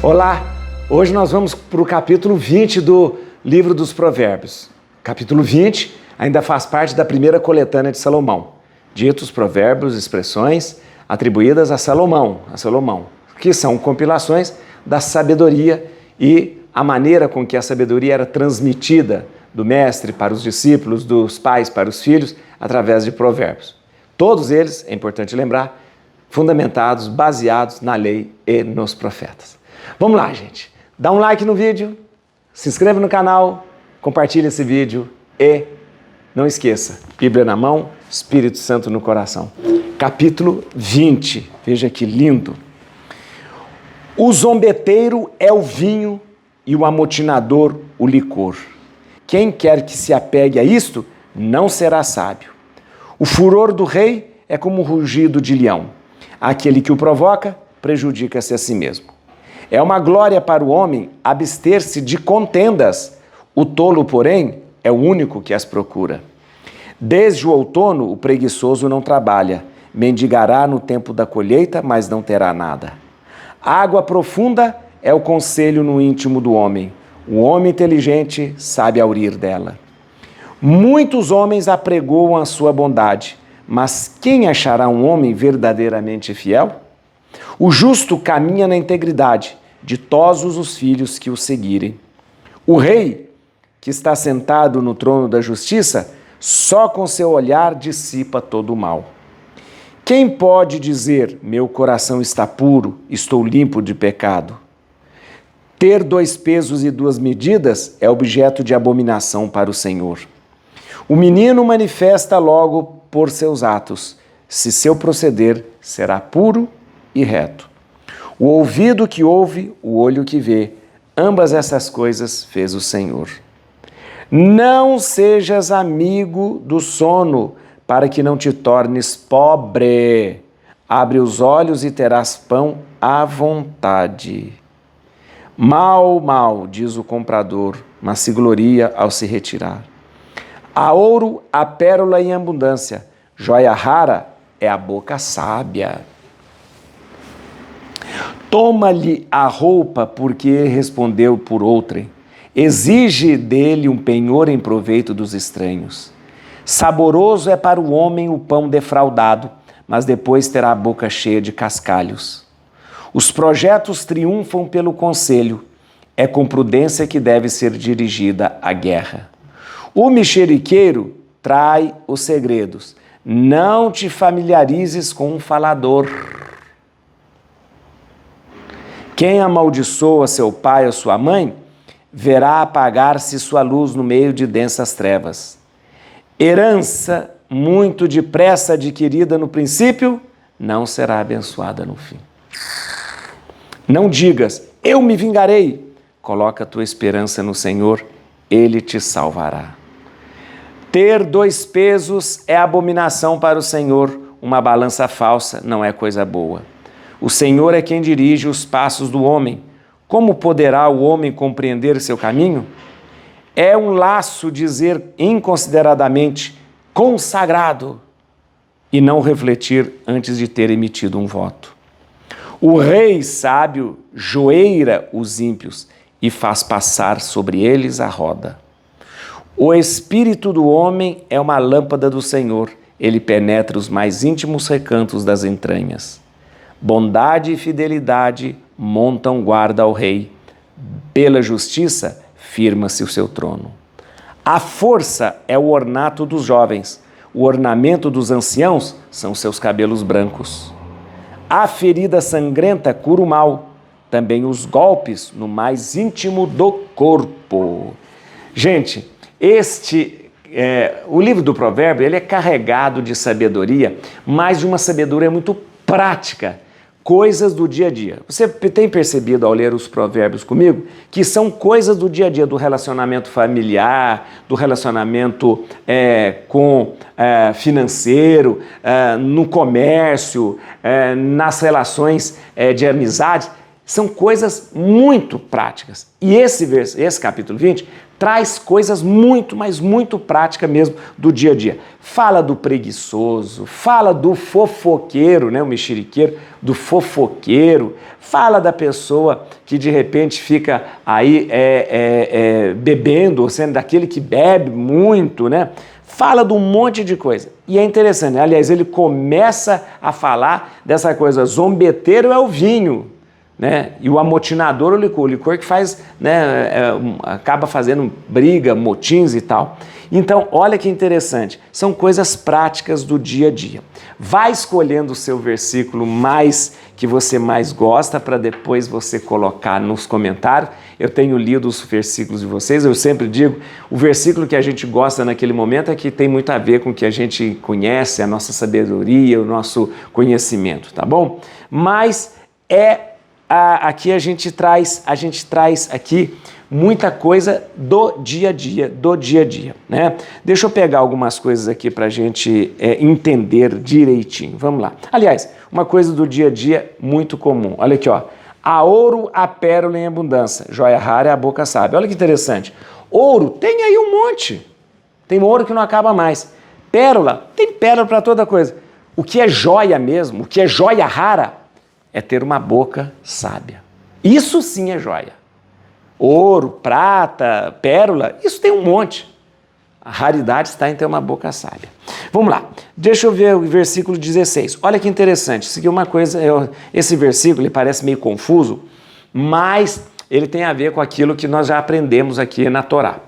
Olá, hoje nós vamos para o capítulo 20 do livro dos Provérbios. Capítulo 20 ainda faz parte da primeira coletânea de Salomão. Ditos provérbios, expressões atribuídas a Salomão, que são compilações da sabedoria e a maneira com que a sabedoria era transmitida do mestre para os discípulos, dos pais para os filhos, através de provérbios. Todos eles, é importante lembrar, fundamentados, baseados na lei e nos profetas. Vamos lá, gente. Dá um like no vídeo, se inscreve no canal, compartilha esse vídeo e não esqueça, Bíblia na mão, Espírito Santo no coração. Capítulo 20, veja que lindo. O zombeteiro é o vinho e o amotinador o licor. Quem quer que se apegue a isto, não será sábio. O furor do rei é como o rugido de leão. Aquele que o provoca, prejudica-se a si mesmo. É uma glória para o homem abster-se de contendas. O tolo, porém, é o único que as procura. Desde o outono, o preguiçoso não trabalha. Mendigará no tempo da colheita, mas não terá nada. Água profunda é o conselho no íntimo do homem. O homem inteligente sabe aurir dela. Muitos homens apregoam a sua bondade, mas quem achará um homem verdadeiramente fiel? O justo caminha na integridade, ditosos os filhos que o seguirem. O rei, que está sentado no trono da justiça, só com seu olhar dissipa todo o mal. Quem pode dizer, meu coração está puro, estou limpo de pecado? Ter 2 pesos e 2 medidas é objeto de abominação para o Senhor. O menino manifesta logo por seus atos, se seu proceder será puro e reto. O ouvido que ouve, o olho que vê, ambas essas coisas fez o Senhor. Não sejas amigo do sono, para que não te tornes pobre. Abre os olhos e terás pão à vontade. Mal, mal, diz o comprador, mas se gloria ao se retirar. Há ouro, há pérola em abundância. Joia rara é a boca sábia. Toma-lhe a roupa porque respondeu por outrem. Exige dele um penhor em proveito dos estranhos. Saboroso é para o homem o pão defraudado, mas depois terá a boca cheia de cascalhos. Os projetos triunfam pelo conselho. É com prudência que deve ser dirigida a guerra. O mexeriqueiro trai os segredos. Não te familiarizes com um falador. Quem amaldiçoa seu pai ou sua mãe, verá apagar-se sua luz no meio de densas trevas. Herança muito depressa adquirida no princípio, não será abençoada no fim. Não digas, eu me vingarei. Coloca a tua esperança no Senhor, Ele te salvará. Ter 2 pesos é abominação para o Senhor, uma balança falsa não é coisa boa. O Senhor é quem dirige os passos do homem. Como poderá o homem compreender seu caminho? É um laço dizer inconsideradamente consagrado e não refletir antes de ter emitido um voto. O rei sábio joeira os ímpios e faz passar sobre eles a roda. O espírito do homem é uma lâmpada do Senhor, ele penetra os mais íntimos recantos das entranhas. Bondade e fidelidade montam guarda ao rei. Pela justiça, firma-se o seu trono. A força é o ornato dos jovens. O ornamento dos anciãos são seus cabelos brancos. A ferida sangrenta cura o mal. Também os golpes no mais íntimo do corpo. Gente, o livro do Provérbio ele é carregado de sabedoria, mas de uma sabedoria muito prática. Coisas do dia a dia. Você tem percebido ao ler os provérbios comigo que são coisas do dia a dia, do relacionamento familiar, do relacionamento financeiro, no comércio, nas relações de amizade. São coisas muito práticas. E esse capítulo 20 traz coisas muito, mas muito práticas mesmo do dia a dia. Fala do preguiçoso, fala do fofoqueiro, né, o mexeriqueiro, do fofoqueiro, fala da pessoa que de repente fica aí bebendo, ou sendo daquele que bebe muito, né? Fala de um monte de coisa. E é interessante, né? Aliás, ele começa a falar dessa coisa, zombeteiro é o vinho, né? E o amotinador o licor que faz, né, acaba fazendo briga, motins e tal. Então, olha que interessante, são coisas práticas do dia a dia. Vai escolhendo o seu versículo que você mais gosta para depois você colocar nos comentários. Eu tenho lido os versículos de vocês, eu sempre digo, o versículo que a gente gosta naquele momento é que tem muito a ver com o que a gente conhece, a nossa sabedoria, o nosso conhecimento, tá bom? Mas aqui a gente traz aqui muita coisa do dia a dia, né? Deixa eu pegar algumas coisas aqui para a gente entender direitinho. Vamos lá. Aliás, uma coisa do dia a dia muito comum. Olha aqui, ó. A ouro, a pérola em abundância. Joia rara é a boca sábia. Olha que interessante. Ouro, tem aí um monte. Tem ouro que não acaba mais. Pérola, tem pérola para toda coisa. O que é joia mesmo, o que é joia rara, é ter uma boca sábia. Isso sim é joia. Ouro, prata, pérola, isso tem um monte. A raridade está em ter uma boca sábia. Vamos lá, deixa eu ver o versículo 16. Olha que interessante, isso aqui é uma coisa, esse versículo ele parece meio confuso, mas ele tem a ver com aquilo que nós já aprendemos aqui na Torá.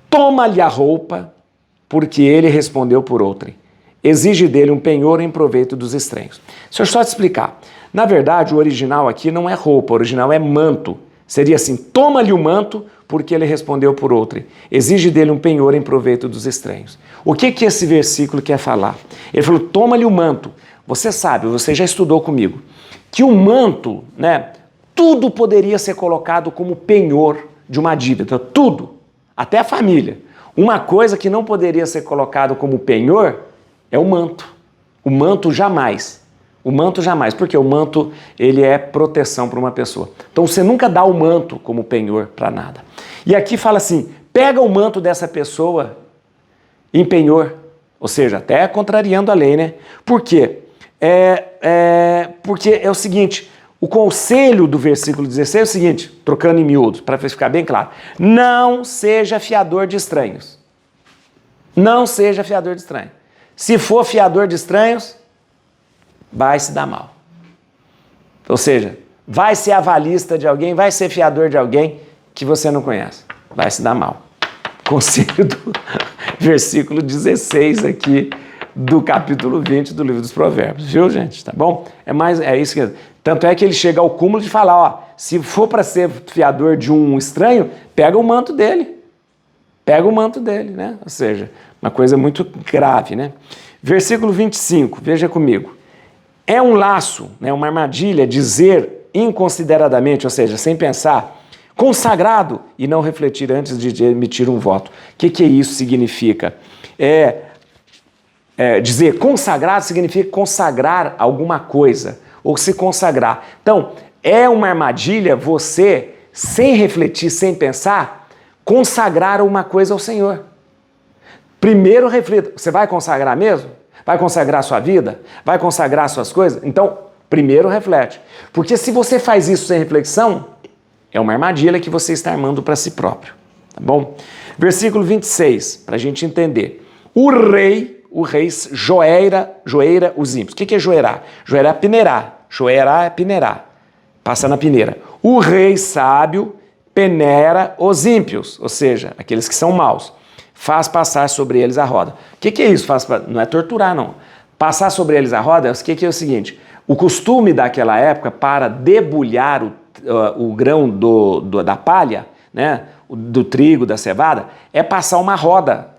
Toma-lhe a roupa, porque ele respondeu por outrem. Exige dele um penhor em proveito dos estranhos. Deixa eu só te explicar. Na verdade, o original aqui não é roupa, o original é manto. Seria assim, toma-lhe o manto, porque ele respondeu por outrem. Exige dele um penhor em proveito dos estranhos. O que esse versículo quer falar? Ele falou, toma-lhe o manto. Você sabe, você já estudou comigo, que o manto, né, tudo poderia ser colocado como penhor de uma dívida, tudo, até a família. Uma coisa que não poderia ser colocado como penhor é o manto. O manto jamais. O manto jamais, porque o manto ele é proteção para uma pessoa. Então você nunca dá o manto como penhor para nada. E aqui fala assim, pega o manto dessa pessoa em penhor, ou seja, até contrariando a lei, né? Por quê? Porque é o seguinte, o conselho do versículo 16 é o seguinte, trocando em miúdos, para ficar bem claro, não seja fiador de estranhos. Não seja fiador de estranhos. Se for fiador de estranhos, vai se dar mal. Ou seja, vai ser avalista de alguém, vai ser fiador de alguém que você não conhece. Vai se dar mal. Conselho do versículo 16 aqui do capítulo 20 do livro dos Provérbios. Viu, gente? Tá bom? É isso que... Tanto é que ele chega ao cúmulo de falar, ó, se for para ser fiador de um estranho, pega o manto dele. Pega o manto dele, né? Ou seja, uma coisa muito grave, né? Versículo 25, veja comigo. É um laço, né, uma armadilha dizer inconsideradamente, ou seja, sem pensar, consagrado e não refletir antes de emitir um voto. O que isso significa? Dizer consagrado significa consagrar alguma coisa, ou se consagrar. Então, é uma armadilha você, sem refletir, sem pensar, consagrar uma coisa ao Senhor. Primeiro reflita, você vai consagrar mesmo? Vai consagrar a sua vida? Vai consagrar as suas coisas? Então, primeiro reflete. Porque se você faz isso sem reflexão, é uma armadilha que você está armando para si próprio. Tá bom? Versículo 26, para a gente entender. O rei joeira os ímpios. O que é joeirar? Joeirar é peneirar. Joeirar é peneirar. Passa na peneira. O rei sábio peneira os ímpios, ou seja, aqueles que são maus. Faz passar sobre eles a roda. O que é isso? Não é torturar, não. Passar sobre eles a roda, o que é o seguinte, o costume daquela época para debulhar o grão da palha, né, do trigo, da cevada, é passar uma roda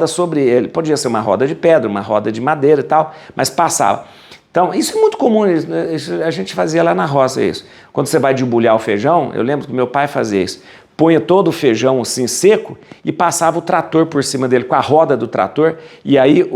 sobre ele. Podia ser uma roda de pedra, uma roda de madeira e tal, mas passava. Então, isso é muito comum, a gente fazia lá na roça isso. Quando você vai debulhar o feijão, eu lembro que meu pai fazia isso. Punha todo o feijão assim seco e passava o trator por cima dele, com a roda do trator, e aí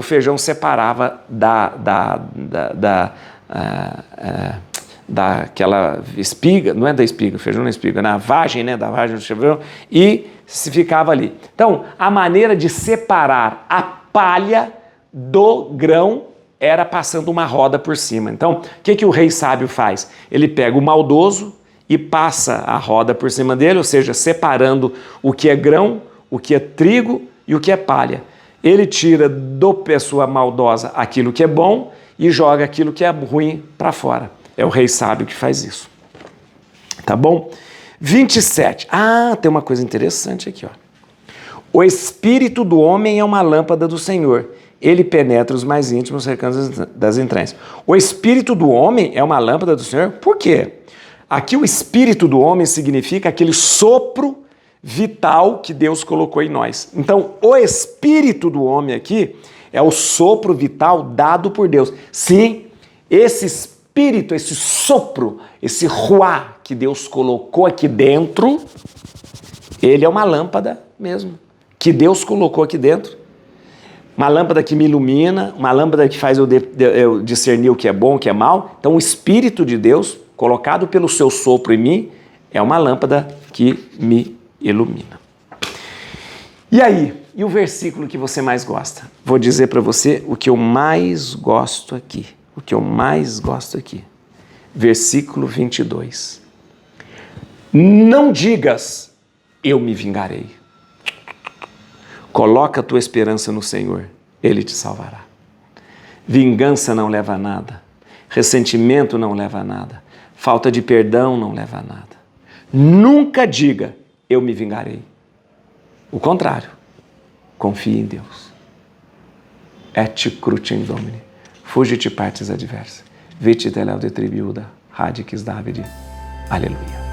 daquela espiga, não é da espiga, feijão na espiga, na vagem, né, da vagem do feijão, e se ficava ali. Então, a maneira de separar a palha do grão era passando uma roda por cima. Então, o que o rei sábio faz? Ele pega o maldoso e passa a roda por cima dele, ou seja, separando o que é grão, o que é trigo e o que é palha. Ele tira do pessoa maldosa aquilo que é bom e joga aquilo que é ruim para fora. É o rei sábio que faz isso. Tá bom? 27. Tem uma coisa interessante aqui, ó. O espírito do homem é uma lâmpada do Senhor. Ele penetra os mais íntimos recantos das entranhas. O espírito do homem é uma lâmpada do Senhor? Por quê? Aqui o espírito do homem significa aquele sopro vital que Deus colocou em nós. Então, o espírito do homem aqui é o sopro vital dado por Deus. Sim, esse espírito, esse sopro, esse ruá que Deus colocou aqui dentro, ele é uma lâmpada mesmo, que Deus colocou aqui dentro. Uma lâmpada que me ilumina, uma lâmpada que faz eu discernir o que é bom, o que é mal. Então, o Espírito de Deus, colocado pelo seu sopro em mim, é uma lâmpada que me ilumina. E aí? E o versículo que você mais gosta? Vou dizer para você o que eu mais gosto aqui. O que eu mais gosto aqui. Versículo 22. Não digas, eu me vingarei. Coloca a tua esperança no Senhor, Ele te salvará. Vingança não leva a nada. Ressentimento não leva a nada. Falta de perdão não leva a nada. Nunca diga, eu me vingarei. O contrário, confie em Deus. Et crucem Domini, fugit partes adversa, vite teleo de tribiuda, radix Davide. Aleluia.